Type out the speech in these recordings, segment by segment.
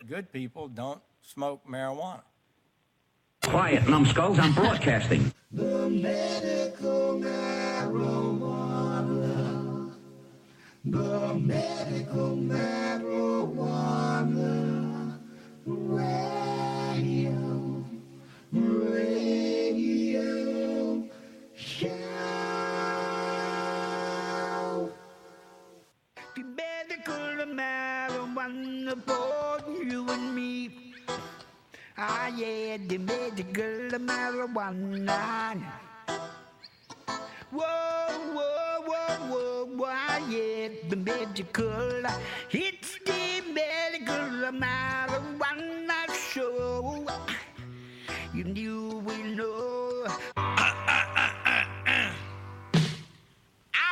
good people don't smoke marijuana. Quiet, numbskulls, I'm broadcasting. The medical marijuana. The medical marijuana. Radio show. The medical marijuana for you and me. Ah, yeah, the medical marijuana. Whoa, whoa, whoa, whoa, whoa, ah, yeah, the medical. It's the medical marijuana show. You will know. I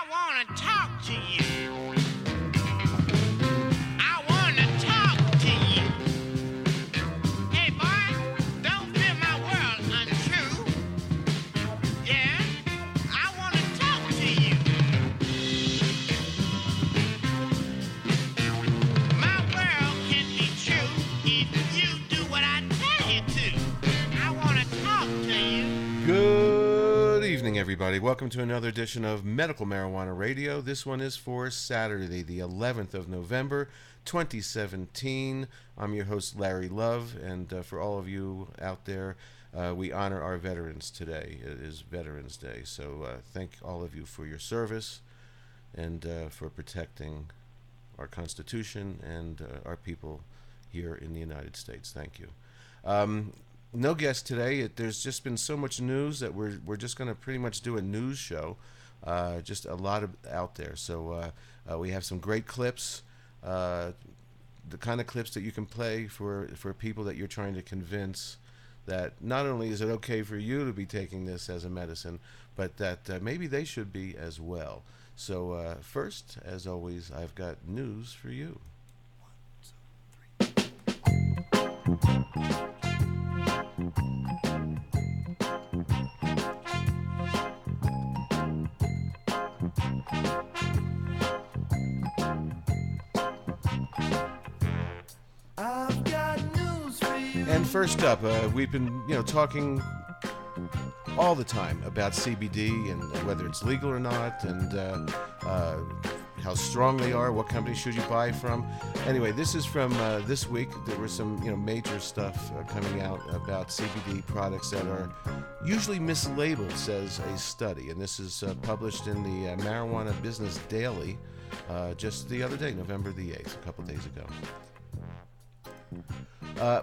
want to talk to you. I want to talk to you. Hey, boy, don't feel my world untrue. Yeah, I want to talk to you. My world can be true if you do what I tell you to. I want to talk to you. Good evening, everybody. Welcome to another edition of Medical Marijuana Radio. This one is for Saturday, the 11th of November, 2017. I'm your host, Larry Love, and for all of you out there, we honor our veterans today. It is Veterans Day, so thank all of you for your service and for protecting our Constitution and our people here in the United States. Thank you. No guest today. There's just been so much news that we're just going to pretty much do a news show. Just a lot out there. So we have some great clips, the kind of clips that you can play for people that you're trying to convince that not only is it okay for you to be taking this as a medicine, but that maybe they should be as well. So first, as always, I've got news for you. 1, 2, 3. I've got news for you. And first up, we've been, talking all the time about CBD and whether it's legal or not, and how strong they are, what company should you buy from. Anyway, this is from this week. There was some, major stuff coming out about CBD products that are usually mislabeled, says a study. And this is published in the Marijuana Business Daily just the other day, November the 8th, a couple days ago.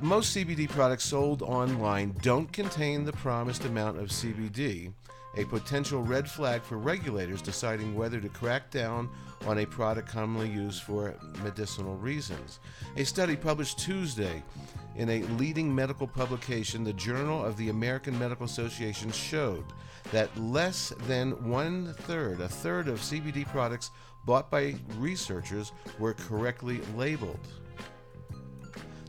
Most CBD products sold online don't contain the promised amount of CBD, a potential red flag for regulators deciding whether to crack down on a product commonly used for medicinal reasons. A study published Tuesday in a leading medical publication, the Journal of the American Medical Association, showed that less than a third of CBD products bought by researchers were correctly labeled.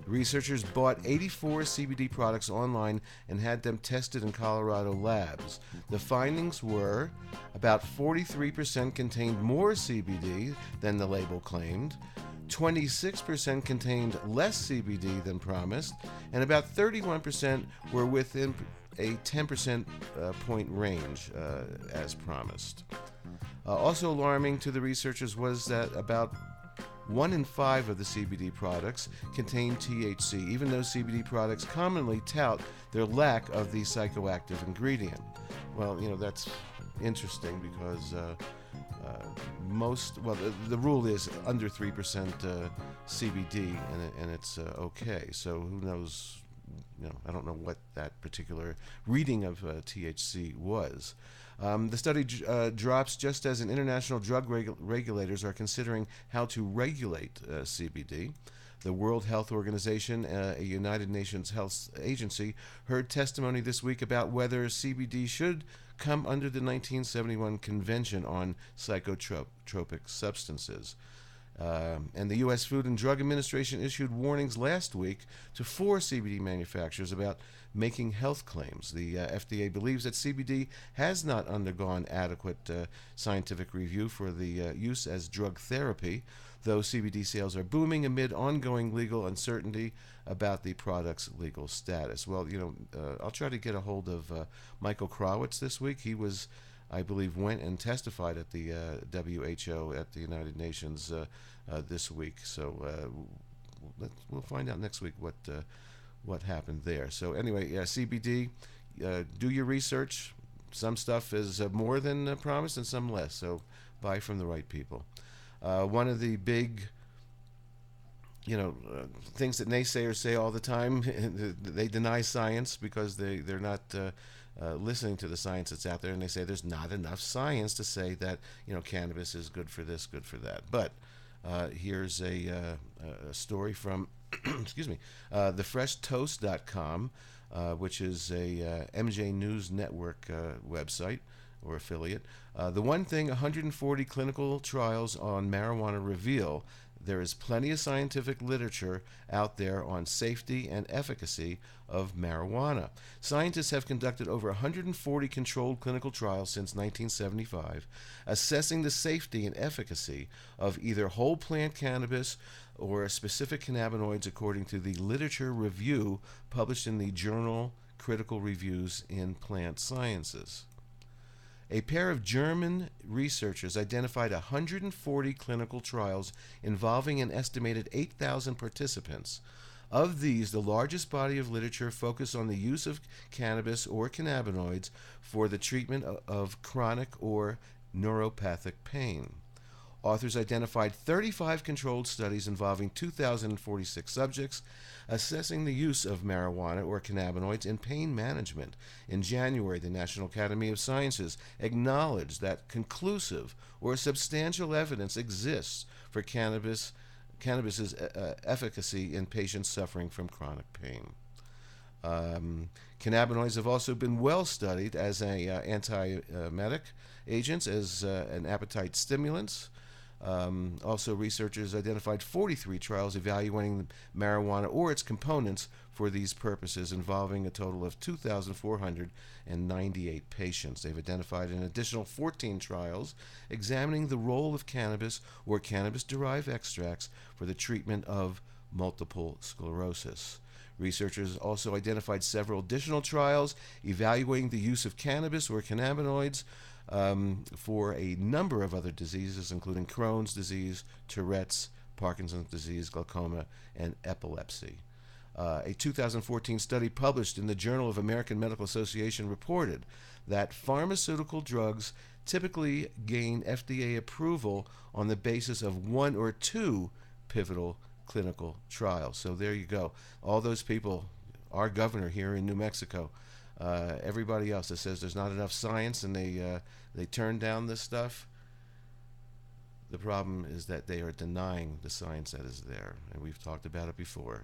Researchers bought 84 CBD products online and had them tested in Colorado labs. The findings were about 43% contained more CBD than the label claimed, 26% contained less CBD than promised, and about 31% were within a 10% point range as promised. Also alarming to the researchers was that about 1 in 5 of the CBD products contain THC, even though CBD products commonly tout their lack of the psychoactive ingredient. Well, that's interesting because the rule is under 3% CBD, and it's okay. So who knows? I don't know what that particular reading of THC was. The study drops just as international drug regulators are considering how to regulate CBD. The World Health Organization, a United Nations health agency, heard testimony this week about whether CBD should come under the 1971 Convention on Psychotropic Substances. And the U.S. Food and Drug Administration issued warnings last week to 4 CBD manufacturers about making health claims. The FDA believes that CBD has not undergone adequate scientific review for the use as drug therapy. though CBD sales are booming amid ongoing legal uncertainty about the product's legal status. Well, I'll try to get a hold of Michael Krawitz this week. He was, I believe, went and testified at the WHO at the United Nations this week. So we'll find out next week what happened there. So anyway, CBD, do your research. Some stuff is more than promised and some less. So buy from the right people. One of the big things that naysayers say all the time, they deny science because they're not listening to the science that's out there, and they say there's not enough science to say that cannabis is good for this, good for that. But here's a story from excuse me, thefreshtoast.com, which is a MJ News Network website or affiliate. The one thing 140 clinical trials on marijuana reveal: there is plenty of scientific literature out there on safety and efficacy of marijuana. Scientists have conducted over 140 controlled clinical trials since 1975, assessing the safety and efficacy of either whole plant cannabis or specific cannabinoids according to the literature review published in the journal Critical Reviews in Plant Sciences. A pair of German researchers identified 140 clinical trials involving an estimated 8,000 participants. Of these, the largest body of literature focused on the use of cannabis or cannabinoids for the treatment of chronic or neuropathic pain. Authors identified 35 controlled studies involving 2,046 subjects assessing the use of marijuana or cannabinoids in pain management. In January, the National Academy of Sciences acknowledged that conclusive or substantial evidence exists for cannabis's efficacy in patients suffering from chronic pain. Cannabinoids have also been well studied as an antiemetic agents, as an appetite stimulants. Also, researchers identified 43 trials evaluating marijuana or its components for these purposes, involving a total of 2,498 patients. They've identified an additional 14 trials examining the role of cannabis or cannabis-derived extracts for the treatment of multiple sclerosis. Researchers also identified several additional trials evaluating the use of cannabis or cannabinoids for a number of other diseases, including Crohn's disease, Tourette's, Parkinson's disease, glaucoma, and epilepsy. A 2014 study published in the Journal of American Medical Association reported that pharmaceutical drugs typically gain FDA approval on the basis of one or two pivotal clinical trials. So there you go. All those people, our governor here in New Mexico, everybody else that says there's not enough science and they turn down this stuff, the problem is that they are denying the science that is there. And we've talked about it before.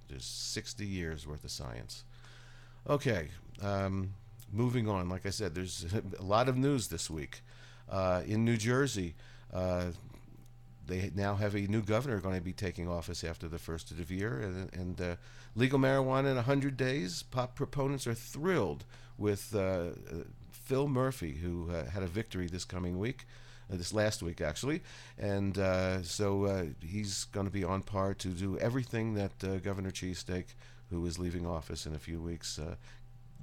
There's 60 years worth of science. Okay, moving on. Like I said, there's a lot of news this week. In New Jersey, they now have a new governor going to be taking office after the first of the year, and legal marijuana in 100 days. Pop proponents are thrilled with Phil Murphy, who had a victory this last week actually, and so he's going to be on par to do everything that Governor Cheesesteak, who is leaving office in a few weeks,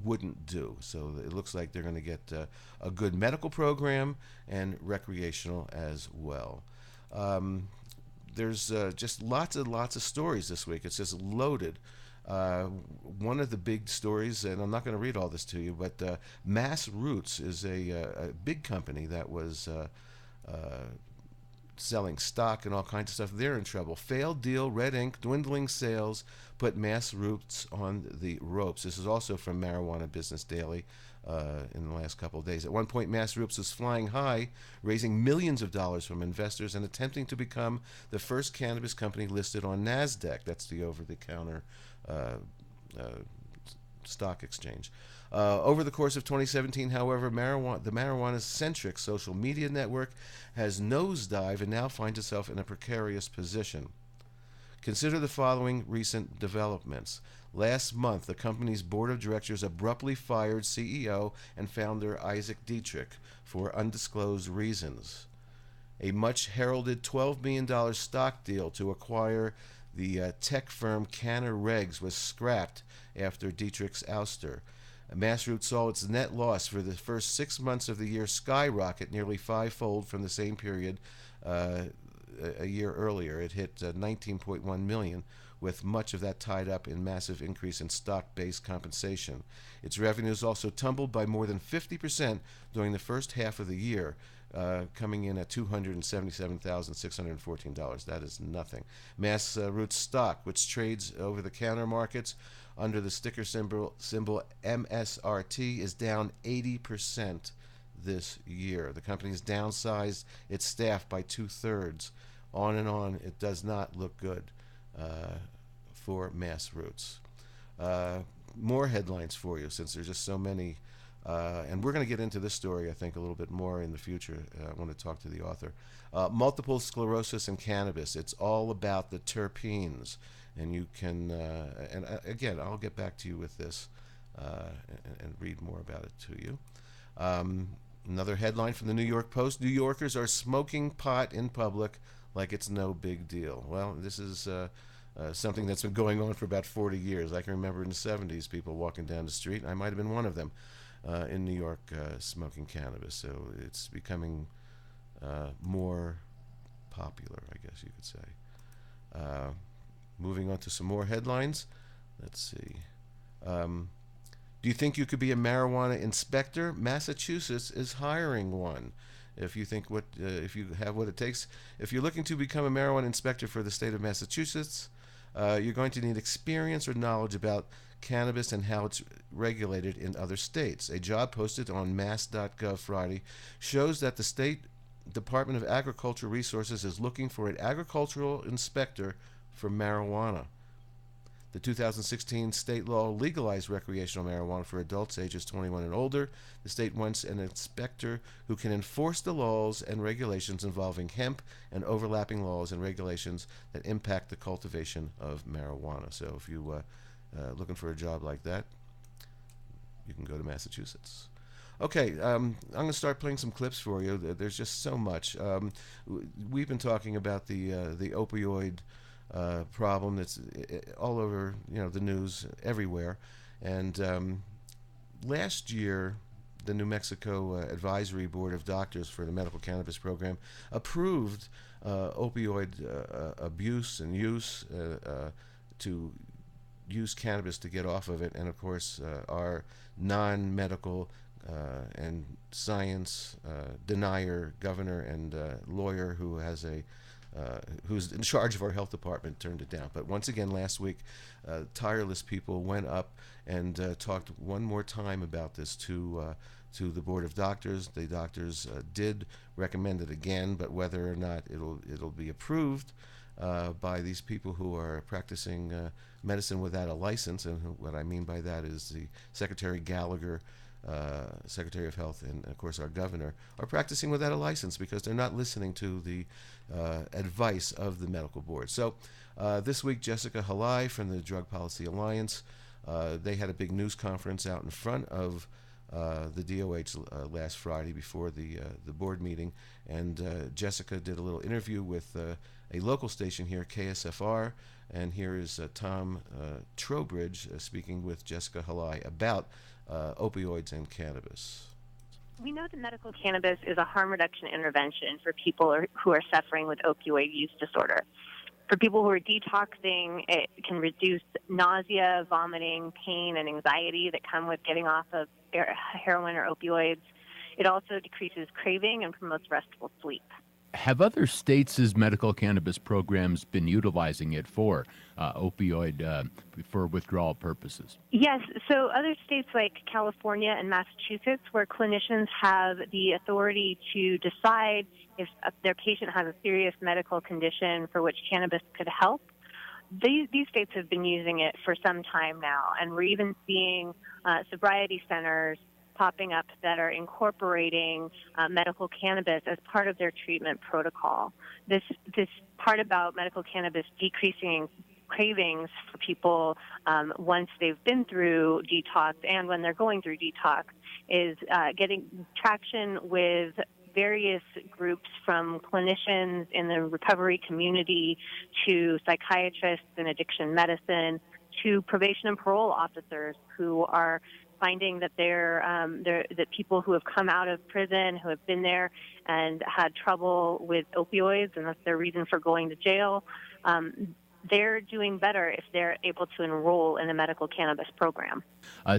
wouldn't do. So it looks like they're going to get a good medical program and recreational as well. There's just lots of stories this week. It's just loaded. One of the big stories, and I'm not going to read all this to you, but Mass Roots is a big company that was selling stock and all kinds of stuff. They're in trouble. Failed deal, red ink, dwindling sales put Mass Roots on the ropes. This is also from Marijuana Business Daily in the last couple of days. At one point, Mass Roots was flying high, raising millions of dollars from investors and attempting to become the first cannabis company listed on NASDAQ. That's the over-the-counter stock exchange. Over the course of 2017, however, the marijuana-centric social media network has nosedived and now finds itself in a precarious position. Consider the following recent developments. Last month, the company's board of directors abruptly fired CEO and founder Isaac Dietrich for undisclosed reasons. A much heralded $12 million stock deal to acquire the tech firm Canna Regs was scrapped after Dietrich's ouster. MassRoots saw its net loss for the first 6 months of the year skyrocket nearly fivefold from the same period a year earlier. It hit 19.1 million, with much of that tied up in massive increase in stock-based compensation. Its revenues also tumbled by more than 50% during the first half of the year, coming in at $277,614. That is nothing. MassRoots stock, which trades over-the-counter markets under the ticker symbol MSRT, is down 80% this year. The company has downsized its staff by 2/3. On and on. It does not look good for MassRoots. More headlines for you, since there's just so many. And we're going to get into this story, I think, a little bit more in the future. I want to talk to the author. Multiple sclerosis and cannabis. It's all about the terpenes. And you can, again, I'll get back to you with this and read more about it to you. Another headline from the New York Post: New Yorkers are smoking pot in public like it's no big deal. Well, this is something that's been going on for about 40 years. I can remember in the 70s people walking down the street, and I might have been one of them, in New York smoking cannabis. So it's becoming more popular, I guess you could say. Moving on to some more headlines. Let's see. Do you think you could be a marijuana inspector? Massachusetts is hiring one. If you think if you have what it takes, if you're looking to become a marijuana inspector for the state of Massachusetts, you're going to need experience or knowledge about cannabis and how it's regulated in other states. A job posted on mass.gov Friday shows that the state Department of Agricultural Resources is looking for an agricultural inspector for marijuana. The 2016 state law legalized recreational marijuana for adults ages 21 and older. The state wants an inspector who can enforce the laws and regulations involving hemp and overlapping laws and regulations that impact the cultivation of marijuana. So if you're looking for a job like that, you can go to Massachusetts. Okay, I'm going to start playing some clips for you. There's just so much. We've been talking about the opioid problem that's all over, the news everywhere. And last year, the New Mexico Advisory Board of Doctors for the Medical Cannabis Program approved opioid abuse and use to use cannabis to get off of it. And of course, our non-medical and science denier governor and lawyer who has who's in charge of our health department turned it down. But once again, last week, tireless people went up and talked one more time about this to the board of doctors. The doctors did recommend it again, but whether or not it'll be approved by these people who are practicing medicine without a license, and what I mean by that is the Secretary Gallagher, Secretary of Health, and of course our governor, are practicing without a license because they're not listening to the advice of the medical board. So this week, Jessica Halai from the Drug Policy Alliance, they had a big news conference out in front of the DOH last Friday before the board meeting, and Jessica did a little interview with a local station here, KSFR, and here is Tom Trowbridge speaking with Jessica Halai about opioids and cannabis. We know that medical cannabis is a harm reduction intervention for people who are suffering with opioid use disorder. For people who are detoxing, it can reduce nausea, vomiting, pain, and anxiety that come with getting off of heroin or opioids. It also decreases craving and promotes restful sleep. Have other states' medical cannabis programs been utilizing it for opioid, for withdrawal purposes? Yes. So other states like California and Massachusetts, where clinicians have the authority to decide if their patient has a serious medical condition for which cannabis could help, these states have been using it for some time now. And we're even seeing sobriety centers popping up that are incorporating medical cannabis as part of their treatment protocol. This part about medical cannabis decreasing cravings for people once they've been through detox and when they're going through detox is getting traction with various groups from clinicians in the recovery community to psychiatrists in addiction medicine to probation and parole officers who are finding that that people who have come out of prison, who have been there and had trouble with opioids, and that's their reason for going to jail, they're doing better if they're able to enroll in a medical cannabis program.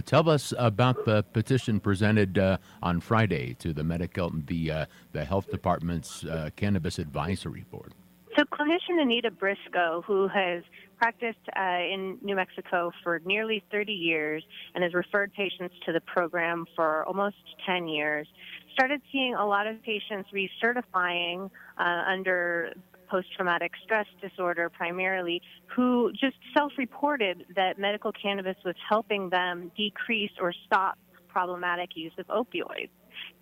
Tell us about the petition presented on Friday to the health department's cannabis advisory board. So clinician Anita Briscoe, who has practiced in New Mexico for nearly 30 years and has referred patients to the program for almost 10 years, started seeing a lot of patients recertifying under post-traumatic stress disorder primarily, who just self-reported that medical cannabis was helping them decrease or stop problematic use of opioids.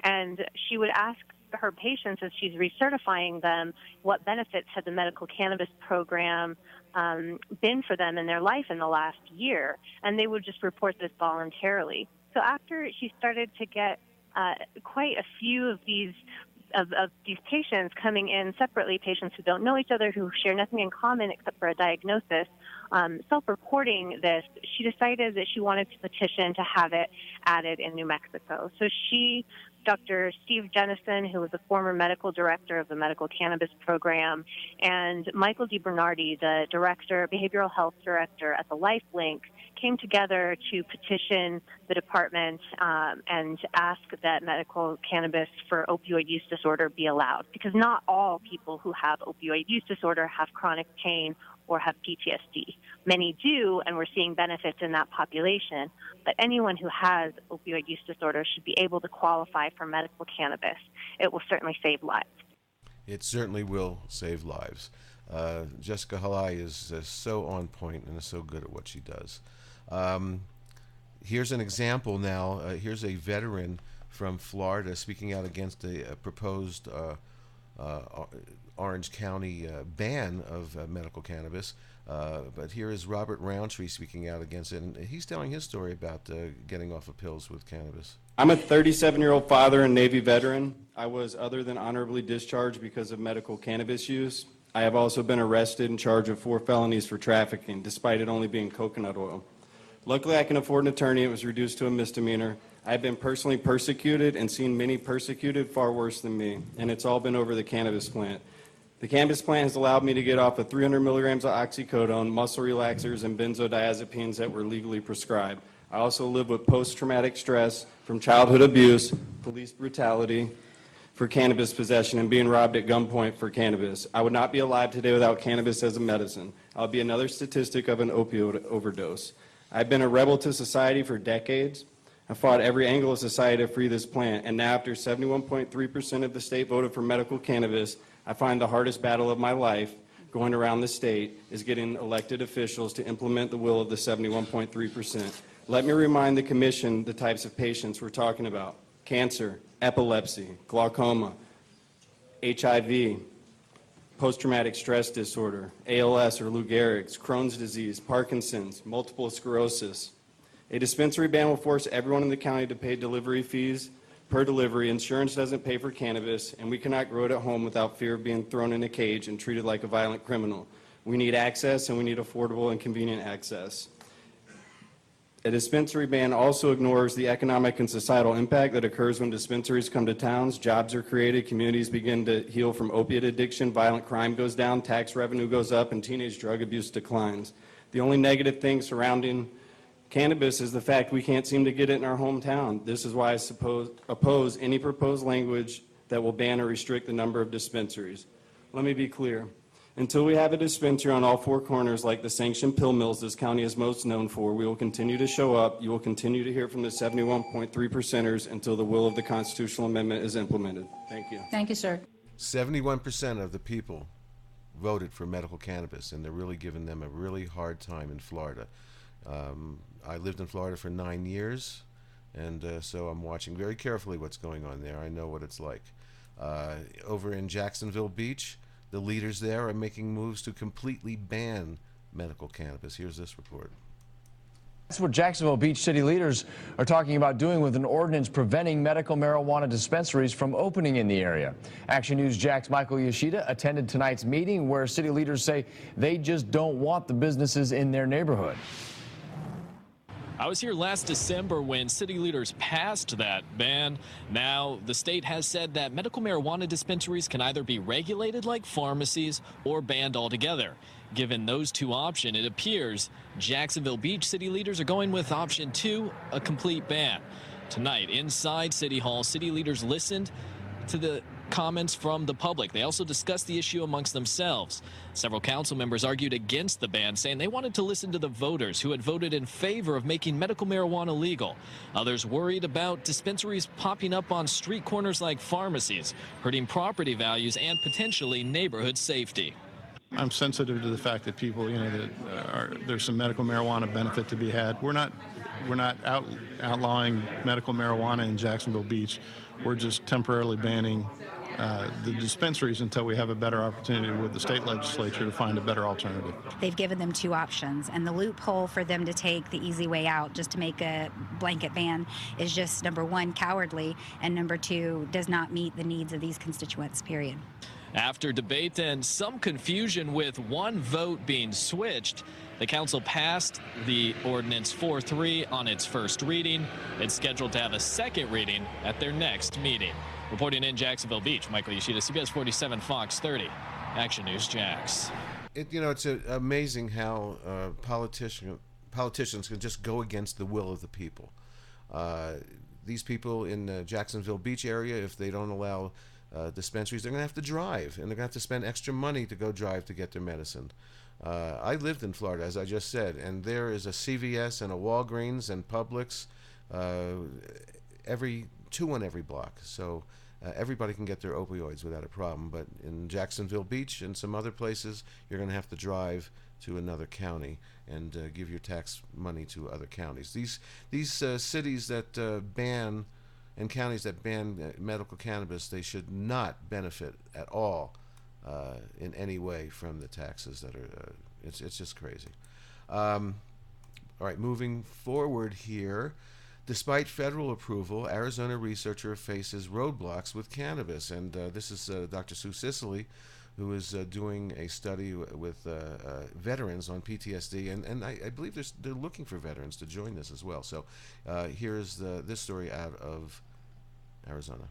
And she would ask her patients as she's recertifying them what benefits had the medical cannabis program been for them in their life in the last year, and they would just report this voluntarily. So after she started to get quite a few of these patients coming in separately, patients who don't know each other, who share nothing in common except for a diagnosis, self-reporting this, she decided that she wanted to petition to have it added in New Mexico. So Dr. Steve Jennison, who was a former medical director of the medical cannabis program, and Michael DiBernardi, the behavioral health director at the LifeLink, came together to petition the department and ask that medical cannabis for opioid use disorder be allowed, because not all people who have opioid use disorder have chronic pain or have PTSD. Many do, and we're seeing benefits in that population. But anyone who has opioid use disorder should be able to qualify for medical cannabis. It will certainly save lives. It certainly will save lives. Jessica Halai is so on point and is so good at what she does. Here's an example now. Here's a veteran from Florida speaking out against a proposed Orange County ban of medical cannabis. But here is Robert Roundtree speaking out against it, and he's telling his story about getting off of pills with cannabis. I'm a 37-year-old father and Navy veteran. I was other than honorably discharged because of medical cannabis use. I have also been arrested and charged with 4 felonies for trafficking, despite it only being coconut oil. Luckily, I can afford an attorney. It was reduced to a misdemeanor. I have been personally persecuted and seen many persecuted far worse than me, and it's all been over the cannabis plant. The cannabis plant has allowed me to get off of 300 milligrams of oxycodone, muscle relaxers, and benzodiazepines that were legally prescribed. I also live with post-traumatic stress from childhood abuse, police brutality for cannabis possession, and being robbed at gunpoint for cannabis. I would not be alive today without cannabis as a medicine. I'll be another statistic of an opioid overdose. I've been a rebel to society for decades. I fought every angle of society to free this plant, and now after 71.3% of the state voted for medical cannabis, I find the hardest battle of my life going around the state is getting elected officials to implement the will of the 71.3%. Let me remind the commission the types of patients we're talking about: cancer, epilepsy, glaucoma, HIV, post-traumatic stress disorder, ALS or Lou Gehrig's, Crohn's disease, Parkinson's, multiple sclerosis. A dispensary ban will force everyone in the county to pay delivery fees per delivery. Insurance doesn't pay for cannabis, and we cannot grow it at home without fear of being thrown in a cage and treated like a violent criminal. We need access, and we need affordable and convenient access. A dispensary ban also ignores the economic and societal impact that occurs when dispensaries come to towns. Jobs are created, communities begin to heal from opiate addiction, violent crime goes down, tax revenue goes up, and teenage drug abuse declines. The only negative thing surrounding cannabis is the fact we can't seem to get it in our hometown. This is why I oppose any proposed language that will ban or restrict the number of dispensaries. Let me be clear. Until we have a dispensary on all 4 corners like the sanctioned pill mills this county is most known for, we will continue to show up. You will continue to hear from the 71.3%ers until the will of the constitutional amendment is implemented. Thank you. Thank you, sir. 71% of the people voted for medical cannabis, and they're really giving them a really hard time in Florida. I lived in Florida for 9 years, and so I'm watching very carefully what's going on there. I know what it's like. Over in Jacksonville Beach, the leaders there are making moves to completely ban medical cannabis. Here's this report. That's what Jacksonville Beach city leaders are talking about doing with an ordinance preventing medical marijuana dispensaries from opening in the area. Action News Jack's Michael Yoshida attended tonight's meeting where city leaders say they just don't want the businesses in their neighborhood. I was here last December when city leaders passed that ban. Now, the state has said that medical marijuana dispensaries can either be regulated like pharmacies or banned altogether. Given those two options, it appears Jacksonville Beach city leaders are going with option 2, a complete ban. Tonight, inside City Hall, city leaders listened to the comments from the public. They also discussed the issue amongst themselves. Several council members argued against the ban, saying they wanted to listen to the voters who had voted in favor of making medical marijuana legal. Others worried about dispensaries popping up on street corners like pharmacies, hurting property values and potentially neighborhood safety. I'm sensitive to the fact that people, there's some medical marijuana benefit to be had. We're not outlawing medical marijuana in Jacksonville Beach. We're just temporarily banning the dispensaries until we have a better opportunity with the state legislature to find a better alternative. They've given them 2 options, and the loophole for them to take the easy way out, just to make a blanket ban, is just, number 1, cowardly, and number 2, does not meet the needs of these constituents, period. After debate and some confusion with one vote being switched, the council passed the ordinance 4-3 on its first reading. It's scheduled to have a second reading at their next meeting. Reporting in Jacksonville Beach, Michael Yoshida, CBS 47, Fox 30. Action News Jax. It's amazing how politicians can just go against the will of the people. These people in the Jacksonville Beach area, if they don't allow dispensaries, they're going to have to drive, and they're going to have to spend extra money to go drive to get their medicine. I lived in Florida, as I just said, and there is a CVS and a Walgreens and Publix, 2 on every block. So everybody can get their opioids without a problem. But in Jacksonville Beach and some other places, you're going to have to drive to another county and give your tax money to other counties. These cities that ban and counties that ban medical cannabis, they should not benefit at all in any way from the taxes that are. It's just crazy. All right, moving forward here. Despite federal approval, Arizona researcher faces roadblocks with cannabis, and this is Dr. Sue Sicily, who is doing a study with veterans on PTSD, and I believe they're looking for veterans to join this as well. So here's this story out of Arizona.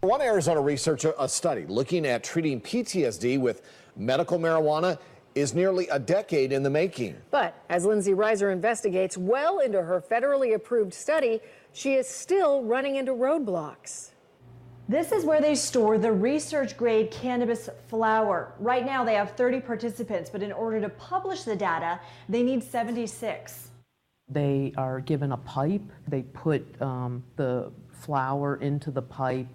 One Arizona researcher, a study looking at treating PTSD with medical marijuana is nearly a decade in the making. But as Lindsay Reiser investigates well into her federally approved study, she is still running into roadblocks. This is where they store the research-grade cannabis flower. Right now they have 30 participants, but in order to publish the data, they need 76. They are given a pipe. They put the flower into the pipe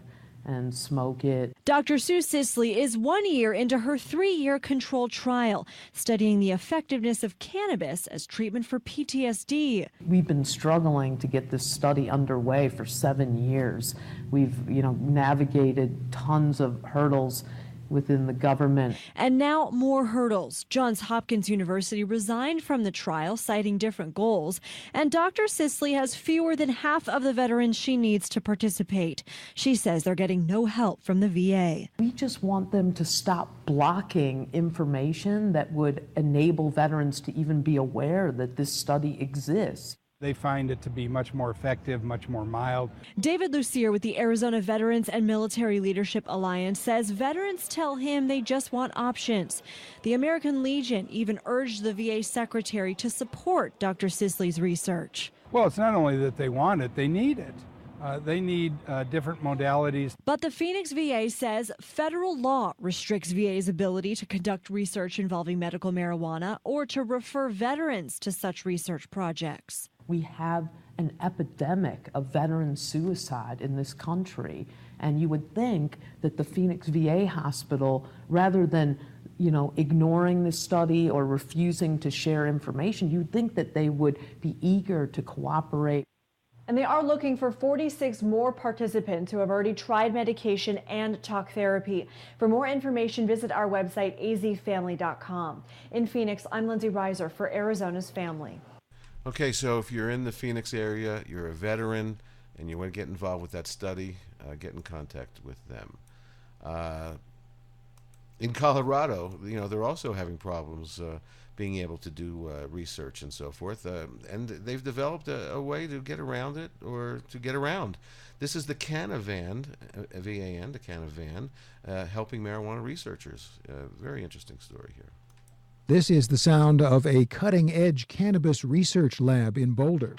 and smoke it. Dr. Sue Sisley is 1 year into her 3-year controlled trial, studying the effectiveness of cannabis as treatment for PTSD. We've been struggling to get this study underway for 7 years. We've, navigated tons of hurdles within the government. And now more hurdles. Johns Hopkins University resigned from the trial, citing different goals. And Dr. Sisley has fewer than half of the veterans she needs to participate. She says they're getting no help from the VA. We just want them to stop blocking information that would enable veterans to even be aware that this study exists. They find it to be much more effective, much more mild. David Lucier with the Arizona Veterans and Military Leadership Alliance says veterans tell him they just want options. The American Legion even urged the VA secretary to support Dr. Sisley's research. Well, it's not only that they want it, they need it. They need different modalities. But the Phoenix VA says federal law restricts VA's ability to conduct research involving medical marijuana or to refer veterans to such research projects. We have an epidemic of veteran suicide in this country, and you would think that the Phoenix VA hospital, rather than ignoring this study or refusing to share information, you'd think that they would be eager to cooperate. And they are looking for 46 more participants who have already tried medication and talk therapy. For more information, visit our website, azfamily.com. In Phoenix, I'm Lindsay Reiser for Arizona's Family. Okay, so if you're in the Phoenix area, you're a veteran, and you want to get involved with that study, get in contact with them. In Colorado, they're also having problems being able to do research and so forth, and they've developed a way to get around it, or to get around. This is the Canavan, V-A-N, the Canavan, helping marijuana researchers. Very interesting story here. This is the sound of a cutting-edge cannabis research lab in Boulder.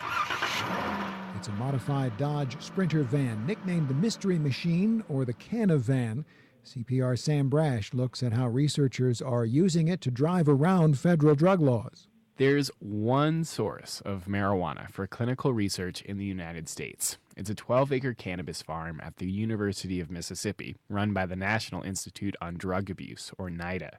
It's a modified Dodge Sprinter van, nicknamed the Mystery Machine or the Canavan. CPR Sam Brash looks at how researchers are using it to drive around federal drug laws. There's one source of marijuana for clinical research in the United States. It's a 12-acre cannabis farm at the University of Mississippi, run by the National Institute on Drug Abuse, or NIDA.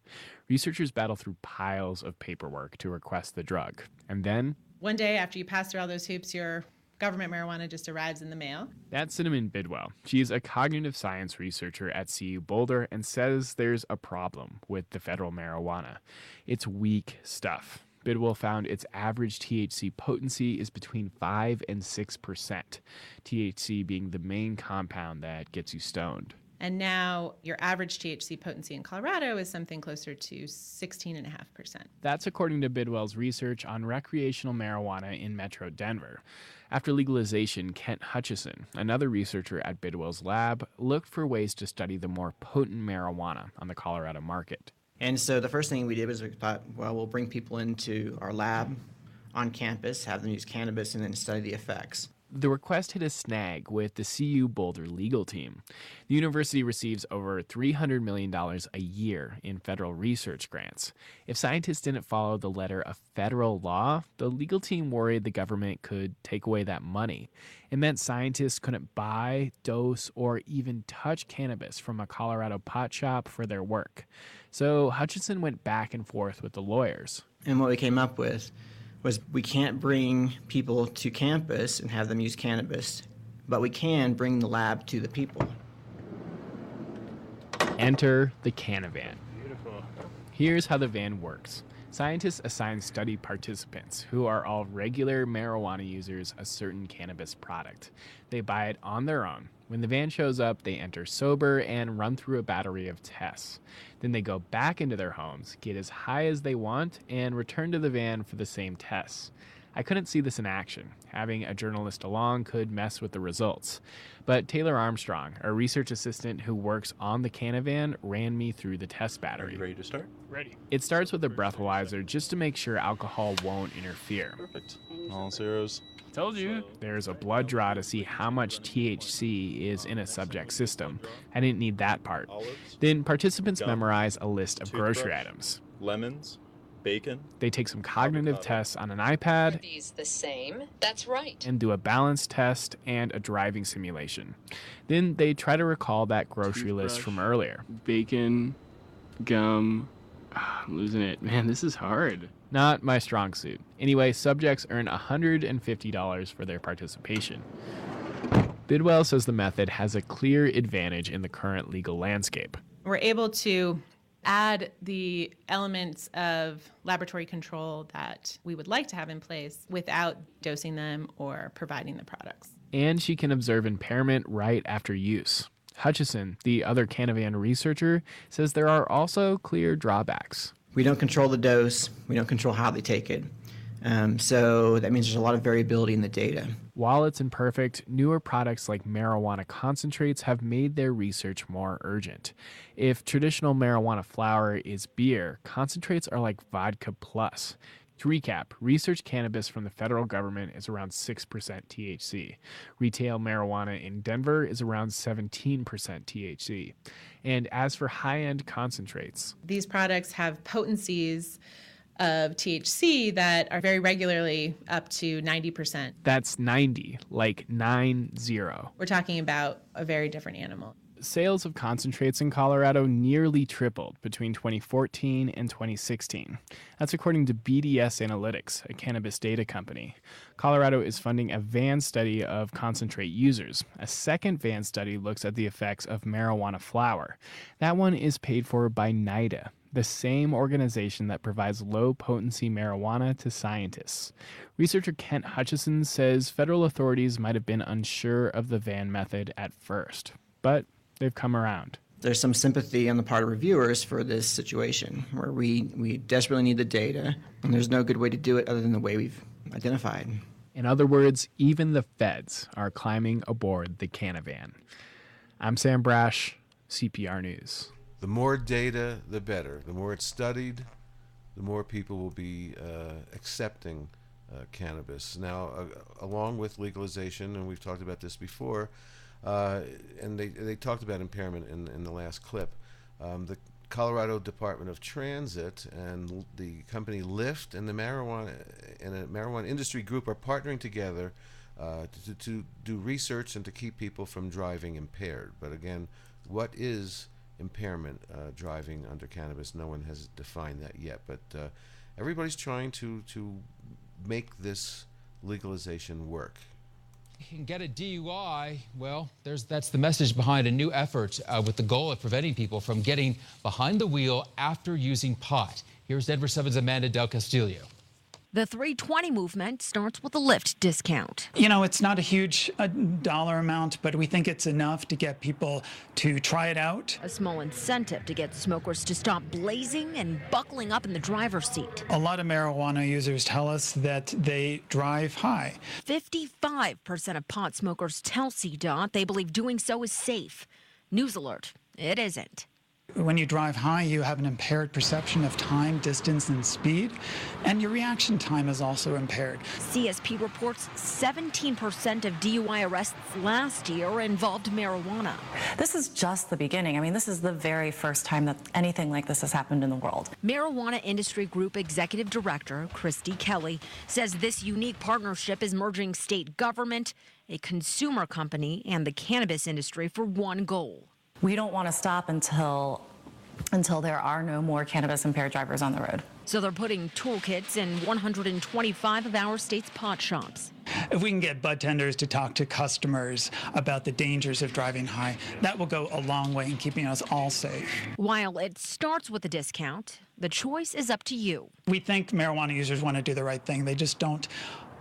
Researchers battle through piles of paperwork to request the drug. And then, one day after you pass through all those hoops, your government marijuana just arrives in the mail. That's Cinnamon Bidwell. She's a cognitive science researcher at CU Boulder and says there's a problem with the federal marijuana. It's weak stuff. Bidwell found its average THC potency is between 5 and 6%, THC being the main compound that gets you stoned. And now your average THC potency in Colorado is something closer to 16.5%. That's according to Bidwell's research on recreational marijuana in Metro Denver. After legalization, Kent Hutchison, another researcher at Bidwell's lab, looked for ways to study the more potent marijuana on the Colorado market. And so the first thing we did was we thought, well, we'll bring people into our lab on campus, have them use cannabis, and then study the effects. The request hit a snag with the CU Boulder legal team. The university receives over $300 million a year in federal research grants. If scientists didn't follow the letter of federal law, the legal team worried the government could take away that money. It meant scientists couldn't buy, dose, or even touch cannabis from a Colorado pot shop for their work. So Hutchison went back and forth with the lawyers. And what we came up with was we can't bring people to campus and have them use cannabis, but we can bring the lab to the people. Enter the Canavan. Beautiful. Here's how the van works. Scientists assign study participants, who are all regular marijuana users, a certain cannabis product. They buy it on their own. When the van shows up, they enter sober and run through a battery of tests. Then they go back into their homes, get as high as they want, and return to the van for the same tests. I couldn't see this in action. Having a journalist along could mess with the results. But Taylor Armstrong, a research assistant who works on the Canavan, ran me through the test battery. Are you ready to start? Ready. It starts with a breathalyzer just to make sure alcohol won't interfere. Perfect. All zeros. Told you. There's a blood draw to see how much THC is in a subject's system. I didn't need that part. Then participants memorize a list of grocery items. Lemons, bacon. They take some cognitive tests on an iPad. Are these the same? That's right. And do a balance test and a driving simulation. Then they try to recall that grocery list from earlier. Bacon, gum. I'm losing it. Man, this is hard. Not my strong suit. Anyway, subjects earn $150 for their participation. Bidwell says the method has a clear advantage in the current legal landscape. We're able to add the elements of laboratory control that we would like to have in place without dosing them or providing the products. And she can observe impairment right after use. Hutchison, the other Canavan researcher, says there are also clear drawbacks. We don't control the dose. We don't control how they take it. So that means there's a lot of variability in the data. While it's imperfect, newer products like marijuana concentrates have made their research more urgent. If traditional marijuana flower is beer, concentrates are like vodka plus. To recap, research cannabis from the federal government is around 6% THC. Retail marijuana in Denver is around 17% THC. And as for high-end concentrates, these products have potencies of THC that are very regularly up to 90%. That's 90, like 90. We're talking about a very different animal. Sales of concentrates in Colorado nearly tripled between 2014 and 2016. That's according to BDS Analytics, a cannabis data company. Colorado is funding a van study of concentrate users. A second van study looks at the effects of marijuana flower. That one is paid for by NIDA, the same organization that provides low-potency marijuana to scientists. Researcher Kent Hutchison says federal authorities might have been unsure of the van method at first, but they've come around. There's some sympathy on the part of reviewers for this situation, where we desperately need the data, and there's no good way to do it other than the way we've identified. In other words, even the feds are climbing aboard the Canavan. I'm Sam Brash, CPR News. The more data, the better. The more it's studied, the more people will be accepting cannabis. Now, along with legalization, and we've talked about this before, and they talked about impairment in the last clip, the Colorado Department of Transit and the company Lyft and the marijuana industry group are partnering together to do research and to keep people from driving impaired. But again, what is impairment driving under cannabis? No one has defined that yet, but everybody's trying to make this legalization work. You can get a DUI. Well, that's the message behind a new effort with the goal of preventing people from getting behind the wheel after using pot. Here's Denver 7's Amanda Del Castillo. The 320 movement starts with a Lyft discount. You know, it's not a huge dollar amount, but we think it's enough to get people to try it out. A small incentive to get smokers to stop blazing and buckling up in the driver's seat. A lot of marijuana users tell us that they drive high. 55% of pot smokers tell CDOT they believe doing so is safe. News alert, it isn't. When you drive high, you have an impaired perception of time, distance, and speed, and your reaction time is also impaired. CSP reports 17% of DUI arrests last year involved marijuana. This is just the beginning. I mean, this is the very first time that anything like this has happened in the world. Marijuana Industry Group Executive Director Christy Kelly says this unique partnership is merging state government, a consumer company, and the cannabis industry for one goal. We don't want to stop until there are no more cannabis impaired drivers on the road. So they're putting toolkits in 125 of our state's pot shops. If we can get bud tenders to talk to customers about the dangers of driving high, that will go a long way in keeping us all safe. While it starts with a discount, the choice is up to you. We think marijuana users want to do the right thing. They just don't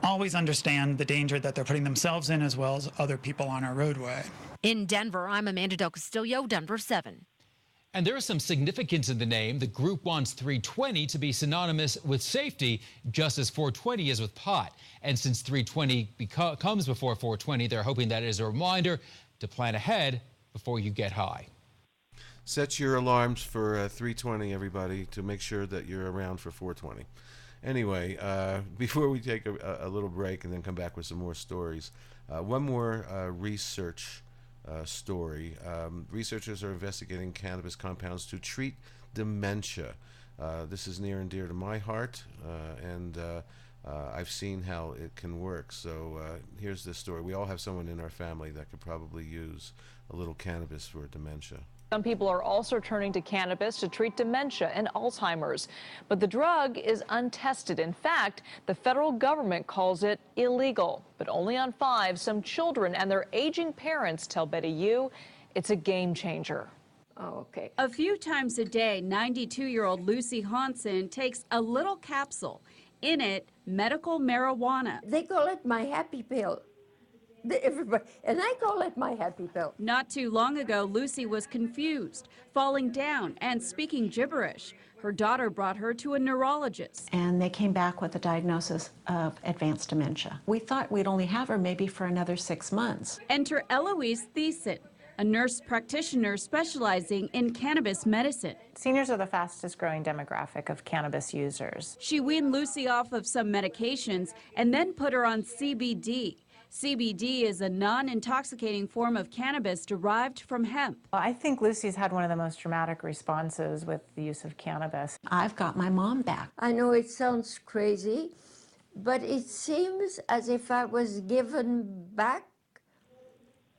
always understand the danger that they're putting themselves in as well as other people on our roadway. In Denver, I'm Amanda Del Castillo, Denver 7. And there is some significance in the name. The group wants 320 to be synonymous with safety, just as 420 is with pot. And since 320 comes before 420, they're hoping that is a reminder to plan ahead before you get high. Set your alarms for 320, everybody, to make sure that you're around for 420. Anyway, before we take a little break and then come back with some more stories, one more research story. Researchers are investigating cannabis compounds to treat dementia. This is near and dear to my heart, and I've seen how it can work. So here's this story. We all have someone in our family that could probably use a little cannabis for dementia. Some people are also turning to cannabis to treat dementia and Alzheimer's, but the drug is untested. In fact, the federal government calls it illegal, but only on 5. Some children and their aging parents tell Betty Yu it's a game changer. Oh, okay. A few times a day, 92-year-old Lucy Hansen takes a little capsule. In it, medical marijuana. They call it my happy pill. Everybody, and I call it my happy pill. Not too long ago, Lucy was confused, falling down and speaking gibberish. Her daughter brought her to a neurologist. And they came back with a diagnosis of advanced dementia. We thought we'd only have her maybe for another 6 months. Enter Eloise Thiessen, a nurse practitioner specializing in cannabis medicine. Seniors are the fastest growing demographic of cannabis users. She weaned Lucy off of some medications and then put her on CBD. CBD is a non-intoxicating form of cannabis derived from hemp. I think Lucy's had one of the most dramatic responses with the use of cannabis. I've got my mom back. I know it sounds crazy, but it seems as if I was given back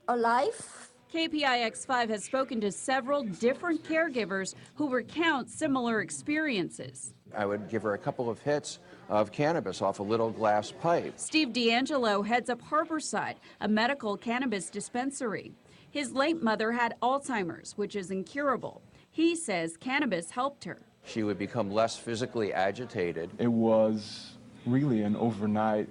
a life. KPIX5 has spoken to several different caregivers who recount similar experiences. I would give her a couple of hits of cannabis off a little glass pipe. Steve D'Angelo heads up Harborside, a medical cannabis dispensary. His late mother had Alzheimer's, which is incurable. He says cannabis helped her. She would become less physically agitated. It was really an overnight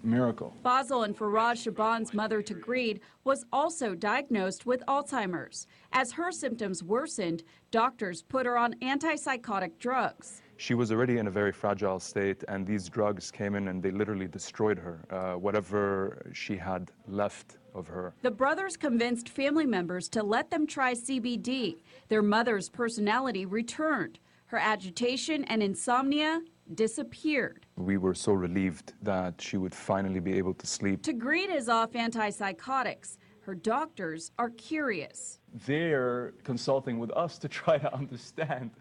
miracle. Fazil and Faraj Shaban's mother, Tagreed, was also diagnosed with Alzheimer's. As her symptoms worsened, doctors put her on antipsychotic drugs. She was already in a very fragile state, and these drugs came in and they literally destroyed her, whatever she had left of her. The brothers convinced family members to let them try CBD. Their mother's personality returned. Her agitation and insomnia disappeared. We were so relieved that she would finally be able to sleep. Tagreed is off antipsychotics. Her doctors are curious. They're consulting with us to try to understand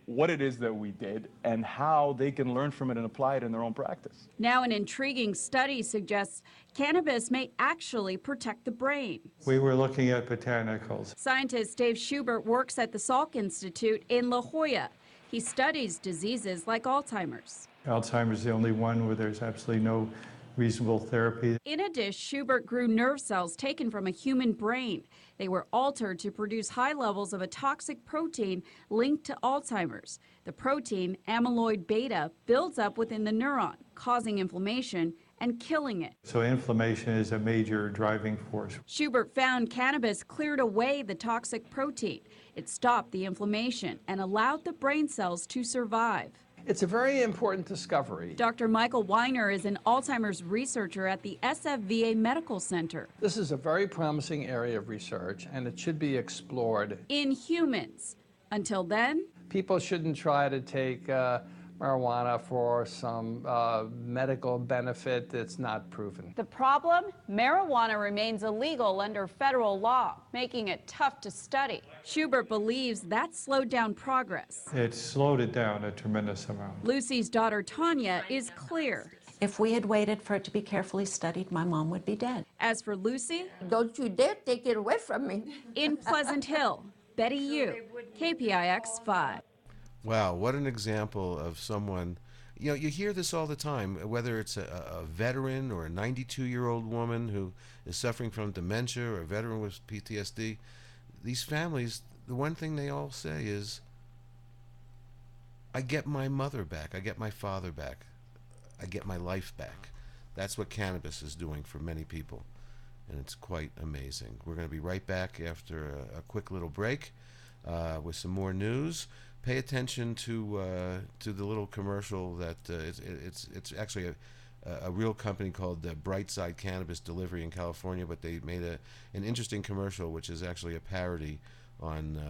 what it is that we did and how they can learn from it and apply it in their own practice. Now an intriguing study suggests cannabis may actually protect the brain. We were looking at botanicals. Scientist Dave Schubert works at the Salk Institute in La Jolla. He studies diseases like Alzheimer's. Alzheimer's is the only one where there's absolutely no reasonable therapy. In a dish, Schubert grew nerve cells taken from a human brain. They were altered to produce high levels of a toxic protein linked to Alzheimer's. The protein, amyloid beta, builds up within the neuron, causing inflammation and killing it. So inflammation is a major driving force. Schubert found cannabis cleared away the toxic protein. It stopped the inflammation and allowed the brain cells to survive. It's a very important discovery. Dr. Michael Weiner is an Alzheimer's researcher at the SFVA Medical Center. This is a very promising area of research, and it should be explored in humans. Until then, people shouldn't try to take marijuana for some medical benefit that's not proven. The problem? Marijuana remains illegal under federal law, making it tough to study. Schubert believes that slowed down progress. It slowed it down a tremendous amount. Lucy's daughter, Tanya, is clear. If we had waited for it to be carefully studied, my mom would be dead. As for Lucy, don't you dare take it away from me. In Pleasant Hill, Betty Yu, KPIX 5. Wow, what an example of someone, you know, you hear this all the time, whether it's a veteran or a 92-year-old woman who is suffering from dementia or a veteran with PTSD. These families, the one thing they all say is, I get my mother back, I get my father back, I get my life back. That's what cannabis is doing for many people, and it's quite amazing. We're going to be right back after a quick little break with some more news. Pay attention to the little commercial that it's actually a real company called Brightside Cannabis Delivery in California, but they made an interesting commercial which is actually a parody on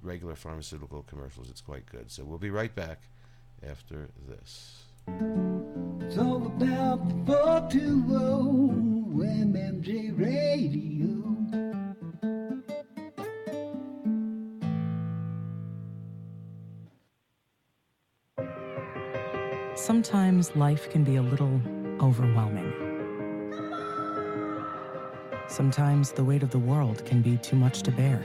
regular pharmaceutical commercials. It's quite good. So we'll be right back after this. It's all about the 420 MMJRadio. Sometimes life can be a little overwhelming. Sometimes the weight of the world can be too much to bear.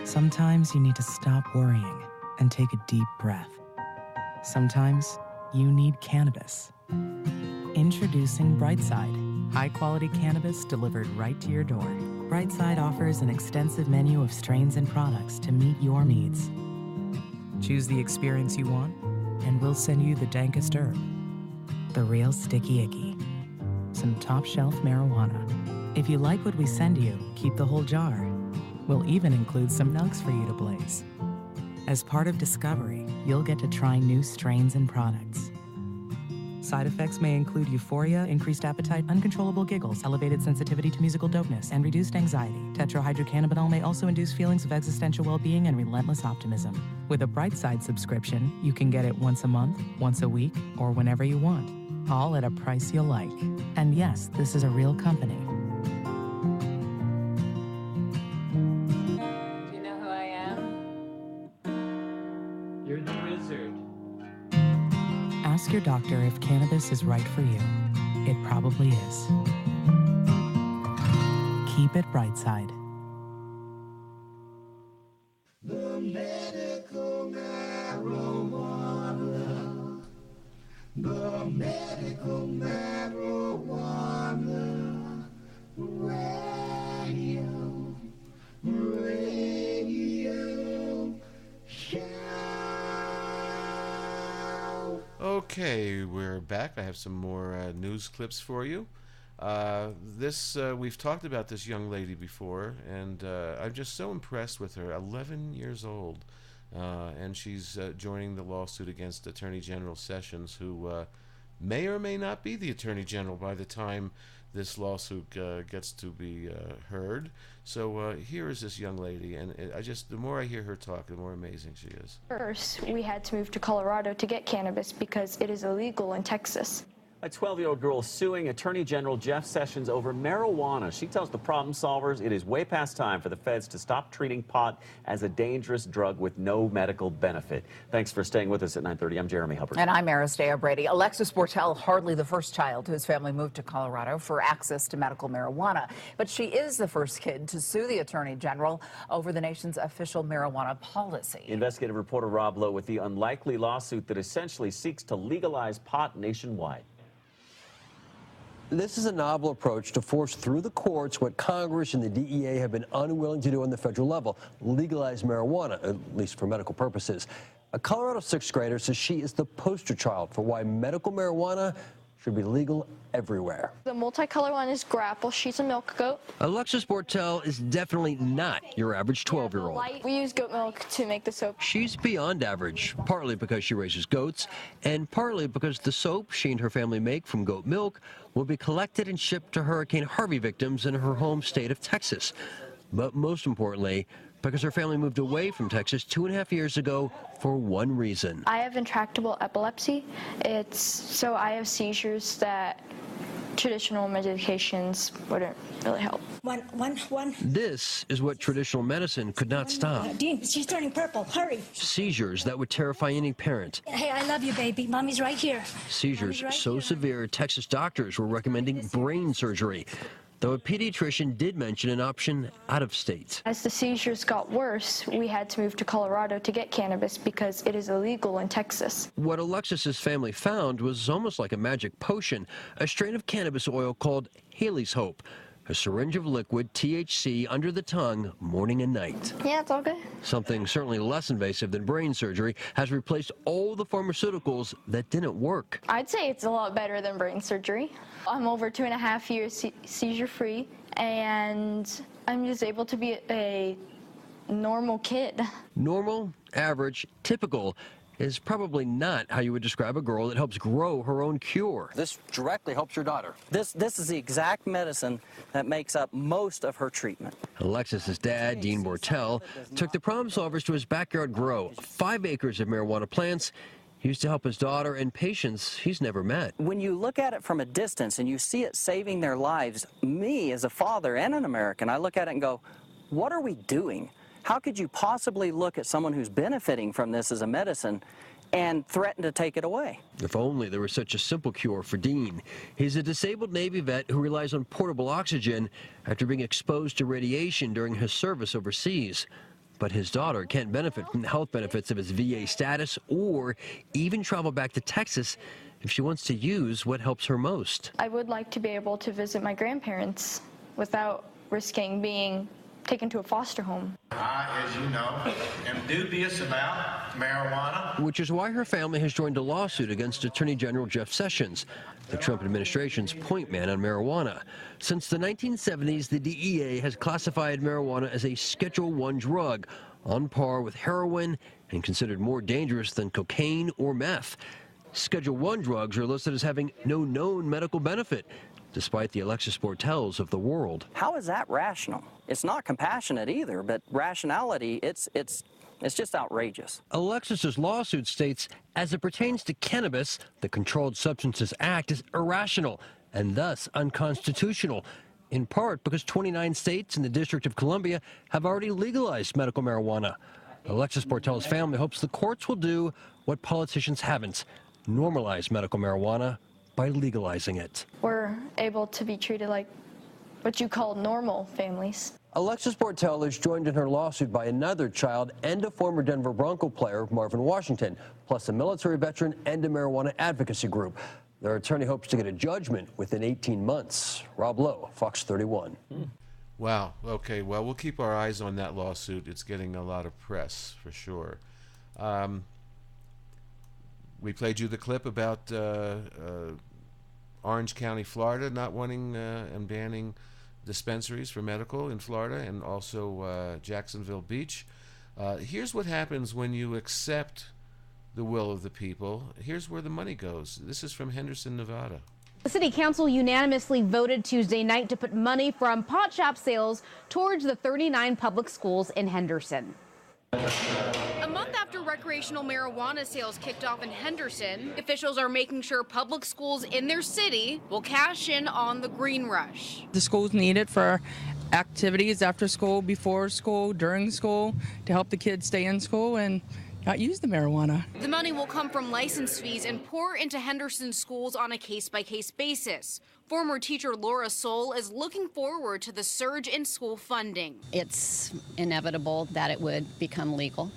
Sometimes you need to stop worrying and take a deep breath. Sometimes you need cannabis. Introducing Brightside, high-quality cannabis delivered right to your door. Brightside offers an extensive menu of strains and products to meet your needs. Choose the experience you want, and we'll send you the dankest herb, the real sticky icky, some top-shelf marijuana. If you like what we send you, keep the whole jar. We'll even include some nugs for you to blaze. As part of Discovery, you'll get to try new strains and products. Side effects may include euphoria, increased appetite, uncontrollable giggles, elevated sensitivity to musical dopeness, and reduced anxiety. Tetrahydrocannabinol may also induce feelings of existential well-being and relentless optimism. With a Brightside subscription, you can get it once a month, once a week, or whenever you want, all at a price you'll like. And yes, this is a real company. Do you know who I am? You're the wizard. Ask your doctor if cannabis is right for you. It probably is. Keep it Brightside. The medical marijuana. The medical marijuana. Radio. Radio. Okay, we're back. I have some more news clips for you. We've talked about this young lady before, and I'm just so impressed with her. 11 years old, and she's joining the lawsuit against Attorney General Sessions, who may or may not be the Attorney General by the time this lawsuit gets to be heard. So here is this young lady, and the more I hear her talk, the more amazing she is. First, we had to move to Colorado to get cannabis because it is illegal in Texas. A 12-year-old girl suing Attorney General Jeff Sessions over marijuana. She tells the problem solvers it is way past time for the feds to stop treating pot as a dangerous drug with no medical benefit. Thanks for staying with us at 9:30. I'm Jeremy Hubbard. And I'm Aristea Brady. Alexis Bortel, hardly the first child whose family moved to Colorado for access to medical marijuana. But she is the first kid to sue the Attorney General over the nation's official marijuana policy. Investigative reporter Rob Lowe with the unlikely lawsuit that essentially seeks to legalize pot nationwide. This is a novel approach to force through the courts what Congress and the DEA have been unwilling to do on the federal level, legalize marijuana, at least for medical purposes. A Colorado sixth grader says she is the poster child for why medical marijuana should be legal everywhere. The multicolor one is Grapple. She's a milk goat. Alexis Bortel is definitely not your average 12-year-old. We use goat milk to make the soap. She's beyond average, partly because she raises goats, and partly because the soap she and her family make from goat milk will be collected and shipped to Hurricane Harvey victims in her home state of Texas. But most importantly, because her family moved away from Texas 2.5 years ago for one reason. I have intractable epilepsy. So I have seizures that traditional medications wouldn't really help. One. This is what traditional medicine could not stop. Dean, she's turning purple. Hurry. Seizures that would terrify any parent. Hey, I love you, baby. Mommy's right here. Seizures so severe, Texas doctors were recommending brain surgery, though a pediatrician did mention an option out of state. As the seizures got worse, we had to move to Colorado to get cannabis because it is illegal in Texas. What Alexis's family found was almost like a magic potion, a strain of cannabis oil called Haley's Hope, a syringe of liquid THC under the tongue morning and night. Yeah, it's all good. Something certainly less invasive than brain surgery has replaced all the pharmaceuticals that didn't work. I'd say it's a lot better than brain surgery. I'm over 2.5 years seizure-free, and I'm just able to be a normal kid. Normal, average, typical is probably not how you would describe a girl that helps grow her own cure. This directly helps your daughter. This is the exact medicine that makes up most of her treatment. Alexis's dad, Dean Bortel, took the problem solvers to his backyard grow, 5 acres of marijuana plants. He used to help his daughter and patients he's never met. When you look at it from a distance and you see it saving their lives, me as a father and an American, I look at it and go, what are we doing? How could you possibly look at someone who's benefiting from this as a medicine and threaten to take it away? If only there was such a simple cure for Dean. He's a disabled Navy vet who relies on portable oxygen after being exposed to radiation during his service overseas. But his daughter can't benefit from the health benefits of his VA status or even travel back to Texas if she wants to use what helps her most. I would like to be able to visit my grandparents without risking being taken to a foster home. I, as you know, am dubious about marijuana. Which is why her family has joined a lawsuit against Attorney General Jeff Sessions, the Trump administration's point man on marijuana. Since the 1970s, the DEA has classified marijuana as a Schedule I drug, on par with heroin and considered more dangerous than cocaine or meth. Schedule I drugs are listed as having no known medical benefit, despite the Alexis Bortels of the world. How is that rational? It's not compassionate either, but rationality, it's just outrageous. Alexis's lawsuit states, as it pertains to cannabis, the Controlled Substances Act is irrational and thus unconstitutional, in part because 29 states and the District of Columbia have already legalized medical marijuana. Alexis Bortel's family hopes the courts will do what politicians haven't, normalize medical marijuana by legalizing it. We're able to be treated like what you call normal families. Alexis Bortel is joined in her lawsuit by another child and a former Denver Bronco player, Marvin Washington, plus a military veteran and a marijuana advocacy group. Their attorney hopes to get a judgment within 18 months. Rob Lowe, Fox 31. Wow. Okay. Well, we'll keep our eyes on that lawsuit. It's getting a lot of press for sure. We played you the clip about Orange County, Florida, not wanting and banning dispensaries for medical in Florida, and also Jacksonville Beach. Here's what happens when you accept the will of the people. Here's where the money goes. This is from Henderson, Nevada. The city council unanimously voted Tuesday night to put money from pot shop sales towards the 39 public schools in Henderson. A month after recreational marijuana sales kicked off in Henderson, officials are making sure public schools in their city will cash in on the green rush. The schools need it for activities after school, before school, during school, to help the kids stay in school and not use the marijuana. The money will come from license fees and pour into Henderson schools on a case-by-case basis. Former teacher Laura Soul is looking forward to the surge in school funding. It's inevitable that it would become legal.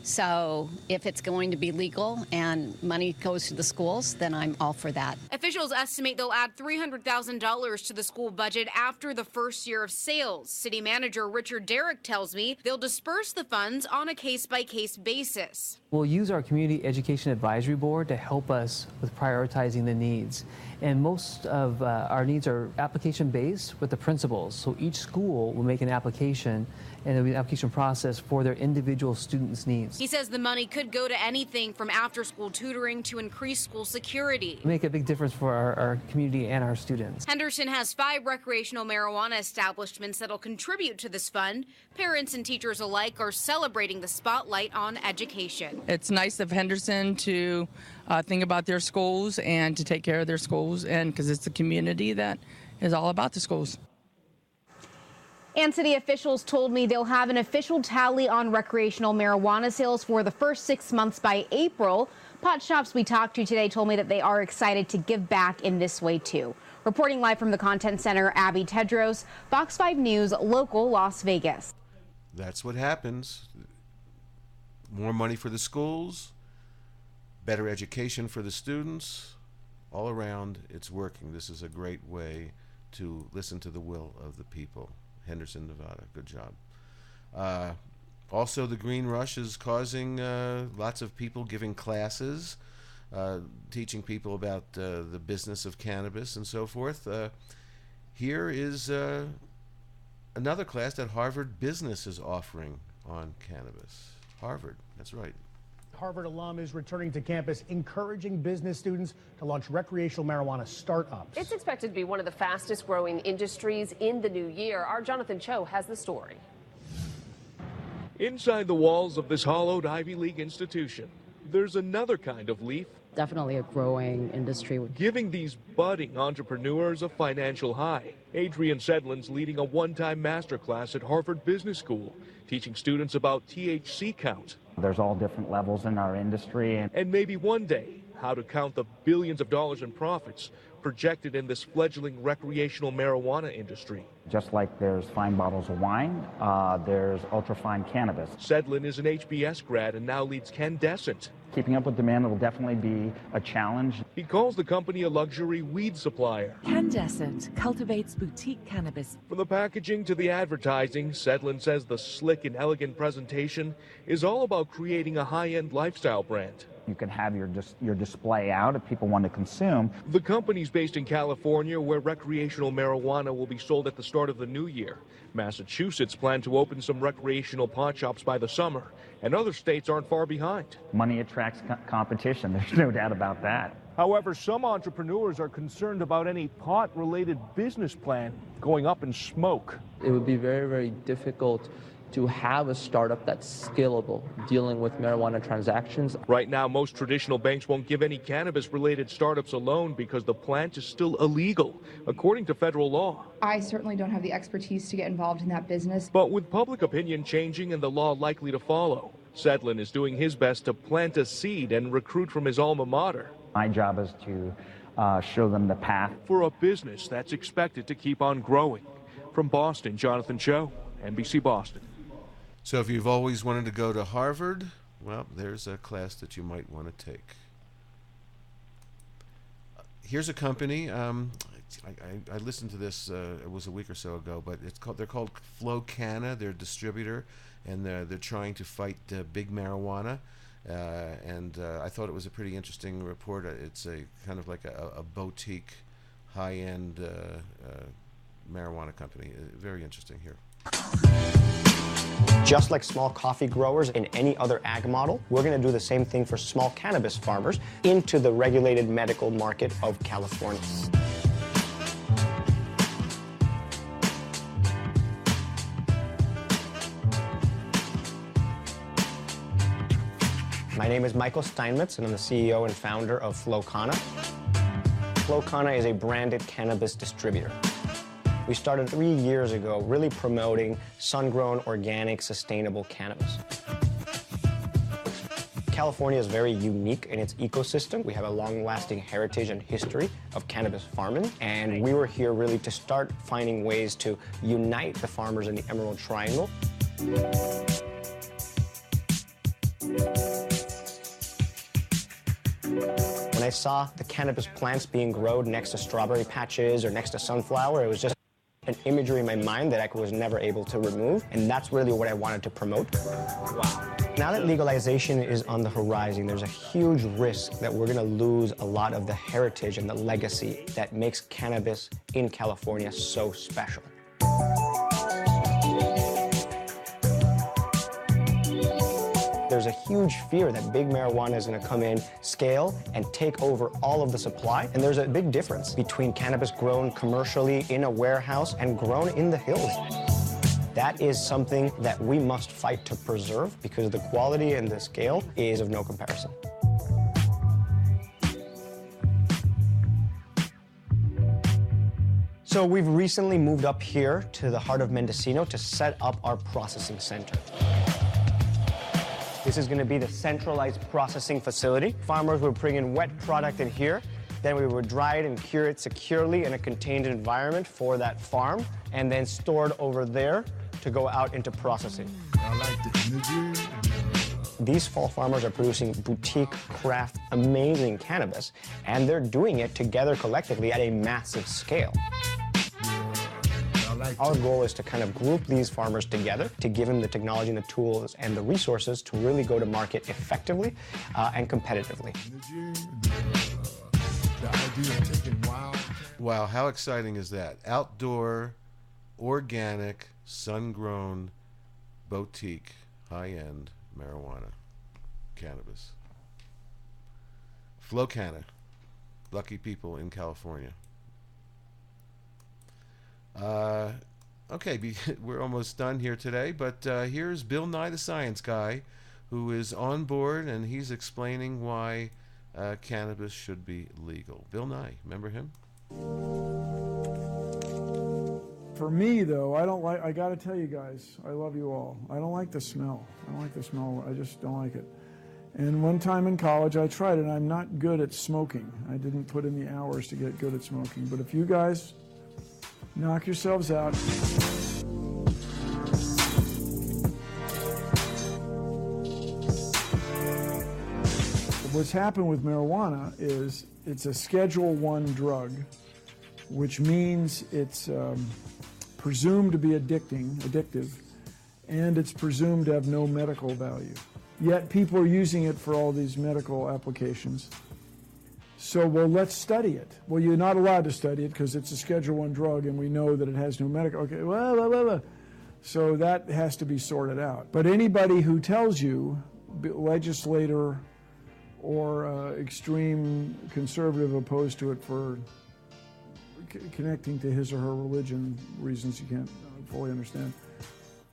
So if it's going to be legal and money goes to the schools, then I'm all for that. Officials estimate they'll add $300,000 to the school budget after the first year of sales. City manager Richard Derrick tells me they'll disperse the funds on a case-by-case basis. We'll use our Community Education Advisory Board to help us with prioritizing the needs. And most of our needs are application-based with the principals. So each school will make an application, and there'll be an application process for their individual students' needs. He says the money could go to anything from after-school tutoring to increased school security. Make a big difference for our community and our students. Henderson has 5 recreational marijuana establishments that'll contribute to this fund. Parents and teachers alike are celebrating the spotlight on education. It's nice of Henderson to think about their schools and to take care of their schools, and because it's the community that is all about the schools. And city officials told me they'll have an official tally on recreational marijuana sales for the first 6 months by April. Pot shops we talked to today told me that they are excited to give back in this way too. Reporting live from the Content Center, Abby Tedros, Fox 5 News, local Las Vegas. That's what happens. More money for the schools, better education for the students. All around, it's working. This is a great way to listen to the will of the people. Henderson, Nevada. Good job. Also, the Green Rush is causing lots of people giving classes, teaching people about the business of cannabis and so forth. Here is another class that Harvard Business is offering on cannabis. Harvard, that's right. Harvard alum is returning to campus, encouraging business students to launch recreational marijuana startups. It's expected to be one of the fastest growing industries in the new year. Our Jonathan Cho has the story. Inside the walls of this hollowed Ivy League institution, there's another kind of leaf. Definitely a growing industry. Giving these budding entrepreneurs a financial high. Adrian Sedlin's leading a one-time masterclass at Harvard Business School, teaching students about THC count. There's all different levels in our industry. And maybe one day, how to count the billions of dollars in profits projected in this fledgling recreational marijuana industry. Just like there's fine bottles of wine, there's ultra-fine cannabis. Sedlin is an HBS grad and now leads Candescent. Keeping up with demand will definitely be a challenge. He calls the company a luxury weed supplier. Candescent cultivates boutique cannabis. From the packaging to the advertising, Sedlin says the slick and elegant presentation is all about creating a high-end lifestyle brand. You can have your display out if people want to consume. The company's based in California, where recreational marijuana will be sold at the start of the new year. Massachusetts plan to open some recreational pot shops by the summer, and other states aren't far behind. Money attracts competition, there's no doubt about that. However, some entrepreneurs are concerned about any pot-related business plan going up in smoke. It would be very, very difficult to have a startup that's scalable, dealing with marijuana transactions. Right now, most traditional banks won't give any cannabis-related startups a loan because the plant is still illegal, according to federal law. I certainly don't have the expertise to get involved in that business. But with public opinion changing and the law likely to follow, Sedlin is doing his best to plant a seed and recruit from his alma mater. My job is to show them the path. For a business that's expected to keep on growing. From Boston, Jonathan Cho, NBC Boston. So if you've always wanted to go to Harvard, well, there's a class that you might want to take. Here's a company. I listened to this. It was a week or so ago, but they're called Flow Canna. They're a distributor, and they're trying to fight big marijuana. And I thought it was a pretty interesting report. It's a kind of like a boutique, high-end marijuana company. Very interesting here. Just like small coffee growers in any other ag model, we're going to do the same thing for small cannabis farmers into the regulated medical market of California. My name is Michael Steinmetz, and I'm the CEO and founder of Flowcana. Flowcana is a branded cannabis distributor. We started 3 years ago really promoting sun-grown, organic, sustainable cannabis. California is very unique in its ecosystem. We have a long-lasting heritage and history of cannabis farming, and we were here really to start finding ways to unite the farmers in the Emerald Triangle. When I saw the cannabis plants being grown next to strawberry patches or next to sunflower, it was just an imagery in my mind that I was never able to remove, and that's really what I wanted to promote. Wow. Now that legalization is on the horizon, there's a huge risk that we're going to lose a lot of the heritage and the legacy that makes cannabis in California so special. There's a huge fear that big marijuana is going to come in, scale, and take over all of the supply. And there's a big difference between cannabis grown commercially in a warehouse and grown in the hills. That is something that we must fight to preserve because the quality and the scale is of no comparison. So we've recently moved up here to the heart of Mendocino to set up our processing center. This is going to be the centralized processing facility. Farmers would bring in wet product in here, then we would dry it and cure it securely in a contained environment for that farm, and then stored over there to go out into processing. I like the energy. These fall farmers are producing boutique, craft, amazing cannabis, and they're doing it together collectively at a massive scale. Our goal is to kind of group these farmers together to give them the technology and the tools and the resources to really go to market effectively and competitively. Wow, how exciting is that? Outdoor, organic, sun-grown, boutique, high-end marijuana, cannabis. Flowcana, lucky people in California. Okay, we're almost done here today, but here's Bill Nye the Science Guy, who is on board, and he's explaining why cannabis should be legal. Bill Nye, remember him? For me, though, I got to tell you guys, I love you all. I don't like the smell. I don't like the smell. I just don't like it. And one time in college, I tried it, and I'm not good at smoking. I didn't put in the hours to get good at smoking. But if you guys knock yourselves out. What's happened with marijuana is it's a Schedule I drug, which means it's presumed to be addictive, and it's presumed to have no medical value. Yet people are using it for all these medical applications. So, well, let's study it. Well, you're not allowed to study it because it's a Schedule I drug and we know that it has no medical, okay, well. So that has to be sorted out. But anybody who tells you, legislator or extreme conservative opposed to it for connecting to his or her religion, reasons you can't fully understand,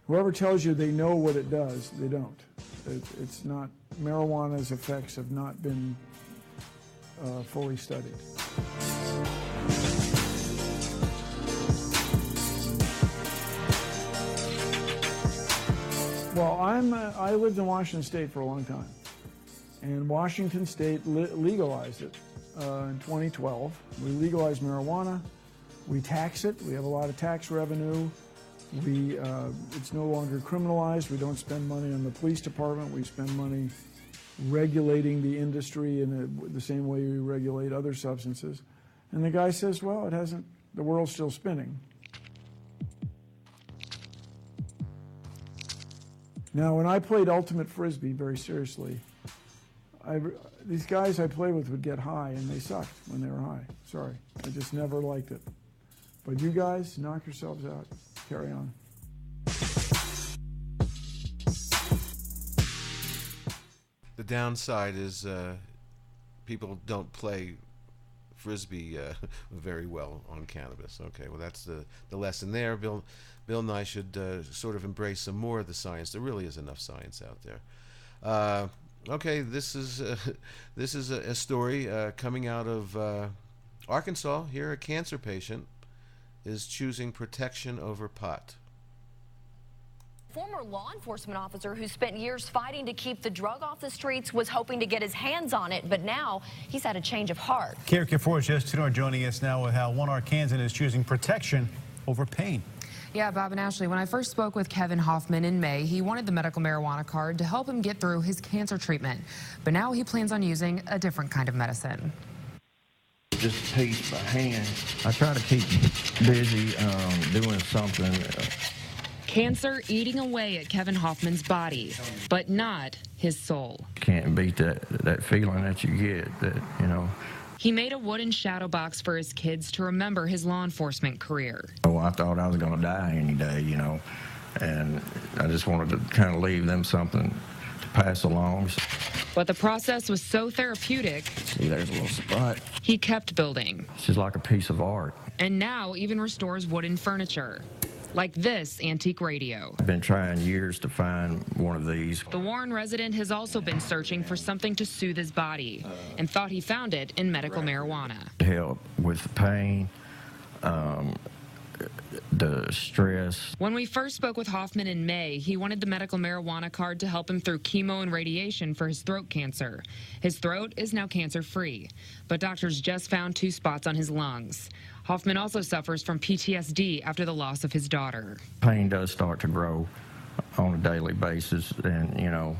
whoever tells you they know what it does, they don't. It's not, marijuana's effects have not been fully studied. Well, I lived in Washington State for a long time, and Washington State legalized it in 2012. We legalized marijuana. We tax it. We have a lot of tax revenue. It's no longer criminalized. We don't spend money on the police department. We spend money regulating the industry in the same way we regulate other substances. And the guy says, well, it hasn't, the world's still spinning. Now, when I played ultimate frisbee very seriously, these guys I played with would get high, and they sucked when they were high. Sorry, I just never liked it. But you guys, knock yourselves out. Carry on. The downside is people don't play Frisbee very well on cannabis. Okay, well, that's the lesson there. Bill Nye should sort of embrace some more of the science. There really is enough science out there. Okay, this is a story coming out of Arkansas. Here, a cancer patient is choosing protection over pot. Former law enforcement officer who spent years fighting to keep the drug off the streets was hoping to get his hands on it, but now he's had a change of heart. Kara Kifour, Jess Tudor joining us now with how one Arkansan is choosing protection over pain. Yeah, Bob and Ashley, when I first spoke with Kevin Hoffman in May, he wanted the medical marijuana card to help him get through his cancer treatment. But now he plans on using a different kind of medicine. Just a piece by hand. I try to keep busy doing something. Cancer eating away at Kevin Hoffman's body, but not his soul. Can't beat that feeling that you get, that, you know. He made a wooden shadow box for his kids to remember his law enforcement career. Oh, I thought I was going to die any day, you know, and I just wanted to kind of leave them something to pass along. But the process was so therapeutic. See, there's a little spot. He kept building. It's just like a piece of art. And now even restores wooden furniture. Like this antique radio. I've been trying years to find one of these. The Warren resident has also been searching for something to soothe his body and thought he found it in medical marijuana. To help with the pain, the stress. When we first spoke with Hoffman in May, he wanted the medical marijuana card to help him through chemo and radiation for his throat cancer. His throat is now cancer-free, but doctors just found 2 spots on his lungs. Hoffman also suffers from PTSD after the loss of his daughter. Pain does start to grow on a daily basis, and, you know,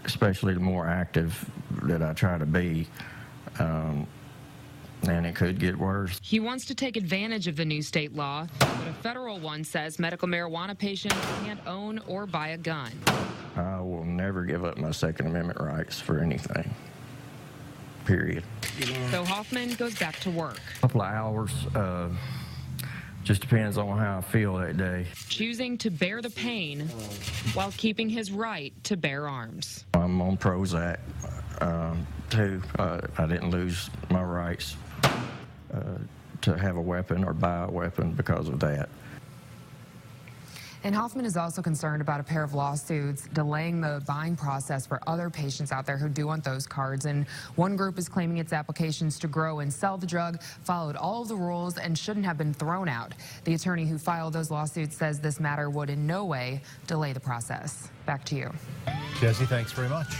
especially the more active that I try to be, and it could get worse. He wants to take advantage of the new state law, but a federal one says medical marijuana patients can't own or buy a gun. I will never give up my Second Amendment rights for anything. Period. So Hoffman goes back to work. A couple of hours, just depends on how I feel that day. Choosing to bear the pain while keeping his right to bear arms. I'm on Prozac, too. I didn't lose my rights to have a weapon or buy a weapon because of that. And Hoffman is also concerned about a pair of lawsuits delaying the buying process for other patients out there who do want those cards. And one group is claiming its applications to grow and sell the drug followed all of the rules and shouldn't have been thrown out. The attorney who filed those lawsuits says this matter would in no way delay the process. Back to you. Jesse, thanks very much.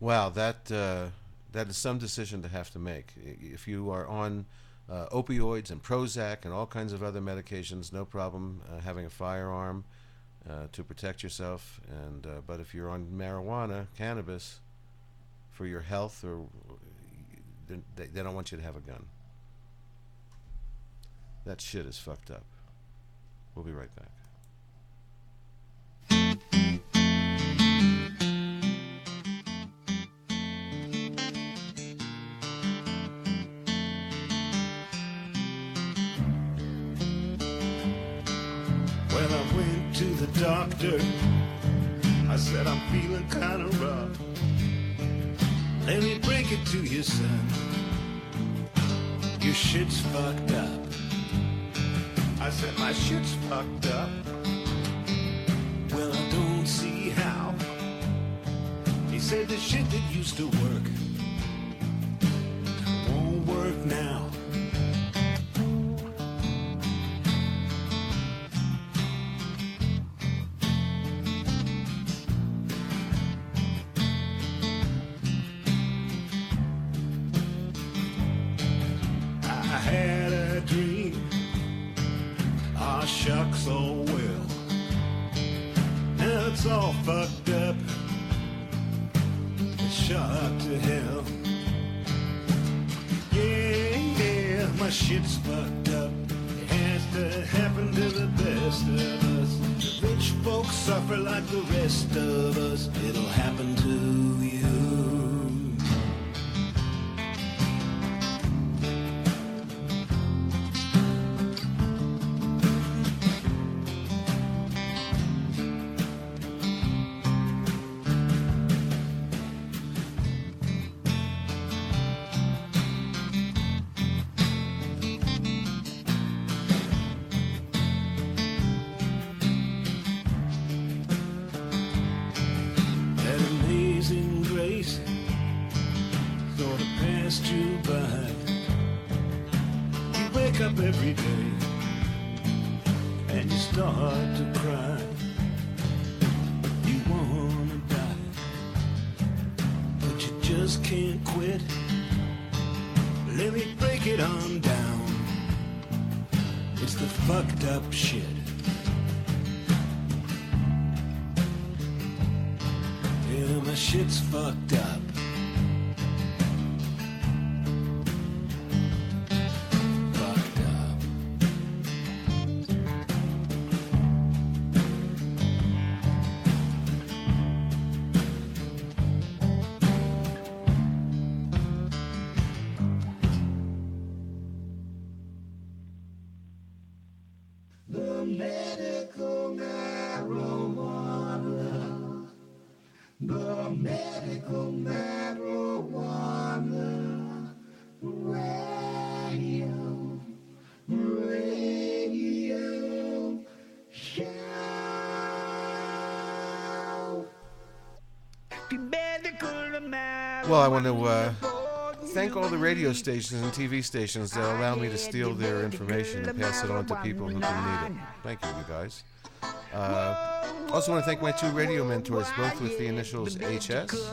Wow, that is some decision to have to make. If you are on opioids and Prozac and all kinds of other medications, no problem having a firearm to protect yourself. And but if you're on marijuana, cannabis, for your health, or they don't want you to have a gun. That shit is fucked up. We'll be right back. Well, I went to the doctor. I said, I'm feeling kind of rough. Let me break it to you, son. Your shit's fucked up. I said, my shit's fucked up. Well, I don't see how. He said, the shit that used to work won't work now. Shucks, oh well. Now it's all fucked up. It's shot up to hell. Yeah, my shit's fucked up. It has to happen to the best of us. The rich folks suffer like the rest of us. It'll happen to you. wake up every day and you start to cry. You wanna die, but you just can't quit. Let me break it on down. It's the fucked up shit. Yeah, my shit's fucked up. Fucked up. The medical marijuana. The medical marijuana radio show. The medical marijuana. Well, I want to thank all the radio stations and TV stations that allow me to steal their information and pass it on to people who can need it. Thank you, you guys. Also want to thank my two radio mentors, both with the initials HS.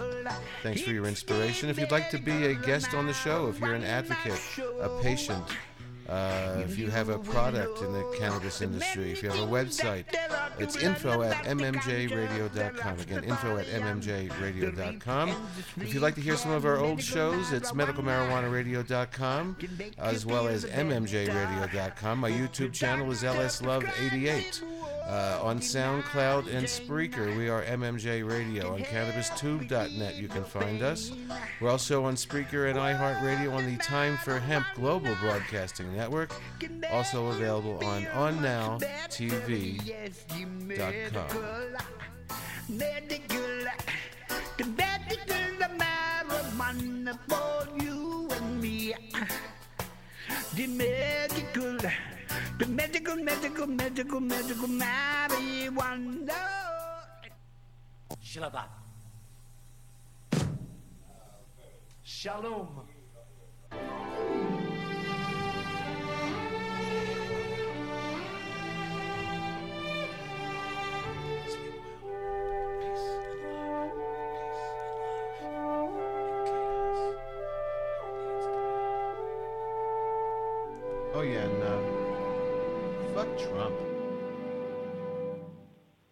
Thanks for your inspiration. If you'd like to be a guest on the show, if you're an advocate, a patient, if you have a product in the cannabis industry, if you have a website, it's info@mmjradio.com. Again, info@mmjradio.com. If you'd like to hear some of our old shows, it's medicalmarijuanaradio.com, as well as mmjradio.com. My YouTube channel is LSLove88. On SoundCloud and Spreaker, we are MMJ Radio. On CannabisTube.net, you can find us. We're also on Spreaker and iHeartRadio on the Time for Hemp Global Broadcasting Network. Also available on OnNowTV.com. The medical marijuana for you and me. The medical marijuana. Shalabah. Shalom. Oh yeah, and fuck Trump.